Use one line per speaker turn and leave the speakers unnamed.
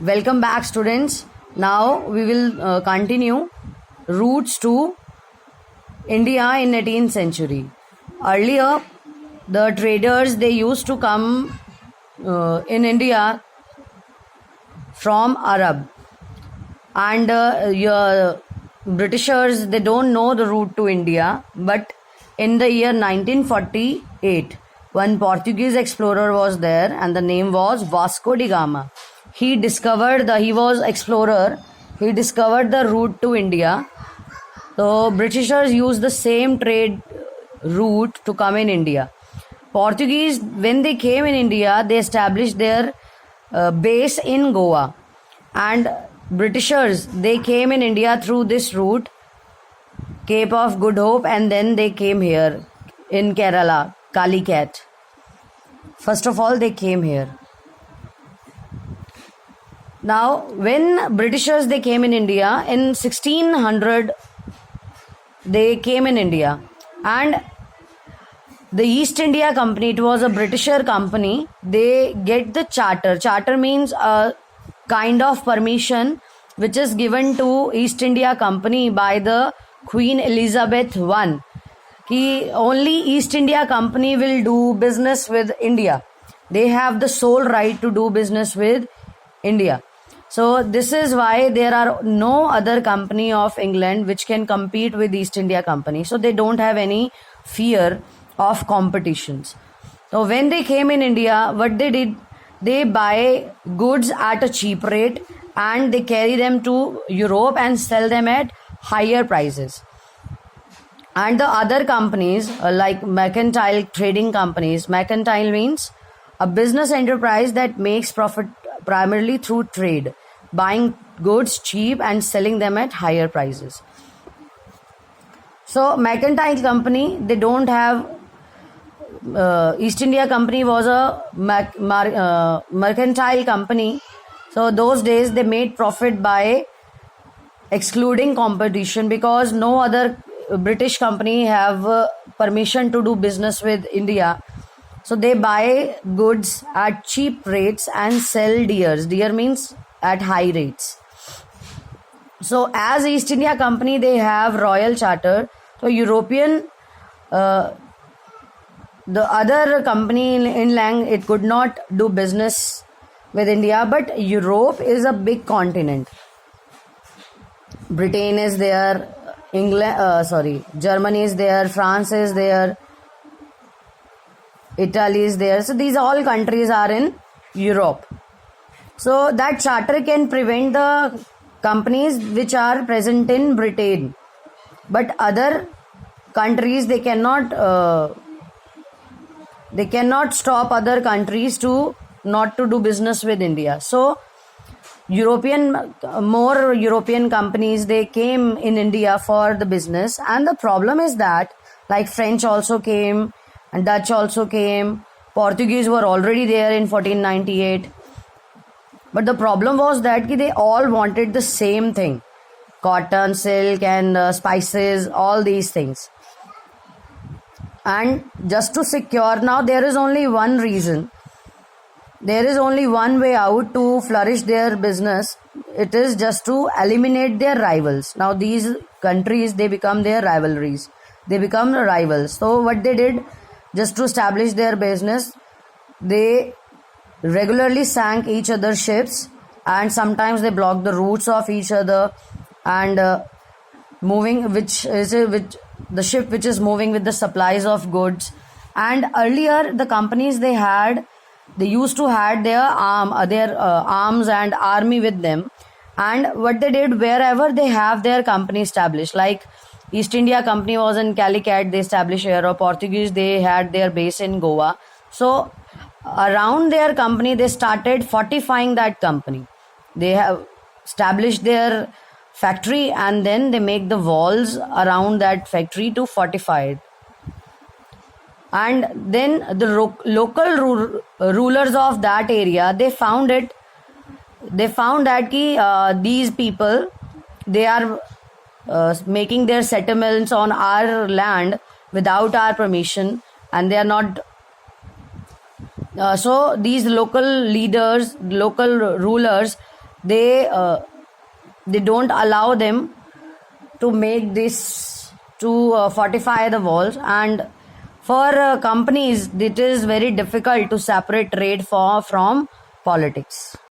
Welcome back, students. Now we will continue routes to India in 18th century. Earlier, the traders they used to come in India from Arab, and your Britishers they don't know the route to India. But in the year 1948, one Portuguese explorer was there, and the name was Vasco da Gama. He was explorer. He discovered the route to India. So Britishers used the same trade route to come in India. Portuguese, when they came in India, they established their base in Goa, and Britishers they came in India through this route, Cape of Good Hope, and then they came here in Kerala, Calicut. First of all, they came here. Now, when Britishers they came in India in 1600, they came in India, and the East India Company, it was a Britisher company. They get the charter. Charter means a kind of permission which is given to East India Company by the Queen Elizabeth I. Ki only East India Company will do business with India. They have the sole right to do business with India. So this is why there are no other company of England which can compete with East India Company. So they don't have any fear of competitions. So when they came in India, what they did, they buy goods at a cheap rate and they carry them to Europe and sell them at higher prices. And the other companies like mercantile trading companies, mercantile means a business enterprise that makes profit primarily through trade, buying goods cheap and selling them at higher prices. So mercantile company, they don't have East India Company was a mercantile company. So those days they made profit by excluding competition, because no other British company have permission to do business with India. So they buy goods at cheap rates and sell dears. Dear means at high rates. So as East India Company, they have royal charter. So European, the other company in inland, it could not do business with India. But Europe is a big continent. Britain is there, Germany is there, France is there, Italy is there. So these all countries are in Europe. So that charter can prevent the companies which are present in Britain, but other countries they cannot stop other countries to not to do business with India. So more European companies they came in India for the business, and the problem is that like French also came and Dutch also came. Portuguese were already there in 1498. But the problem was that they all wanted the same thing. Cotton, silk and spices, all these things. And just to secure, now there is only one reason. There is only one way out to flourish their business. It is just to eliminate their rivals. Now these countries, they become their rivalries. They become rivals. So what they did, just to establish their business, they regularly sank each other's ships, and sometimes they blocked the routes of each other, and the ship which is moving with the supplies of goods. And earlier the companies they used to had their arms and army with them. And what they did, wherever they have their company established, like East India Company was in Calicut, they established here, or Portuguese they had their base in Goa. So around their company they started fortifying that company. They have established their factory and then they make the walls around that factory to fortify it. And then the local rulers of that area, they found that these people, they are making their settlements on our land without our permission, and they are not so these local leaders, local rulers, they don't allow them to make this to fortify the walls, and for companies it is very difficult to separate trade from politics.